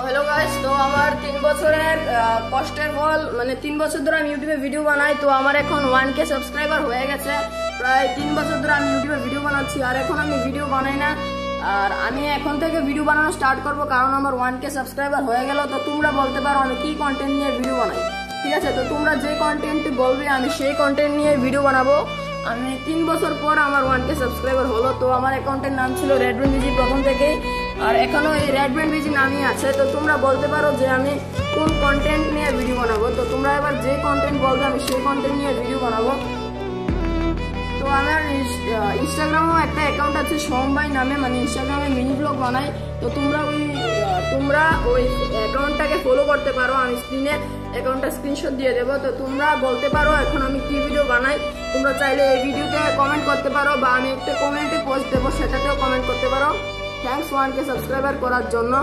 Hello guys, तो আমার 3 বছরের কষ্টের ফল মানে 3 বছর ধরে আমি ইউটিউবে ভিডিও বানাই। তো আমার এখন 1k সাবস্ক্রাইবার হয়ে গেছে। প্রায় 3 বছর ধরে আমি ইউটিউবে ভিডিও বানাচ্ছি, আর এখন আমি ভিডিও বানাই না। আর আমি এখন থেকে ভিডিও বানানো স্টার্ট করব, কারণ আমার 1k সাবস্ক্রাইবার হয়ে গেল। তো তোমরা বলতে পারো আমি কি কন্টেন্ট নিয়ে ভিডিও বানাই, ঠিক আছে? তো তোমরা যে কন্টেন্ট বলবে আমি সেই কন্টেন্ট নিয়ে ভিডিও বানাবো। আমি 3 বছর পর আমার 1k সাবস্ক্রাইবার হলো। তো আমার অ্যাকাউন্টের নাম ছিল রেডব্রেন বিজি প্রথম থেকেই, আর এখনো এই রেডব্রেন বিজি নামই আছে। তো তোমরা বলতে পারো যে আমি কোন কন্টেন্ট নিয়ে ভিডিও বানাবো। তো তোমরা এবার যে কন্টেন্ট বলবে আমি সেই কন্টেন্ট নিয়ে ভিডিও বানাবো। তো আমার ইনস্টাগ্রামেও একটা অ্যাকাউন্ট আছে সোমবাই নামে, মানে ইনস্টাগ্রামে মিনি ব্লগ বানাই। তো তোমরা ওই অ্যাকাউন্টটাকে ফলো করতে পারো। আমি স্ক্রিনে অ্যাকাউন্টটা স্ক্রিনশট দিয়ে দেবো। তো তোমরা বলতে পারো এখন আমি কি ভিডিও বানাই। তোমরা চাইলে এই ভিডিওতে কমেন্ট করতে পারো, বা আমি একটা কমেন্টে পোস্ট দেবো, সেটাতেও কমেন্ট করতে পারো। থ্যাংকস 1k সাবস্ক্রাইবার করার জন্য।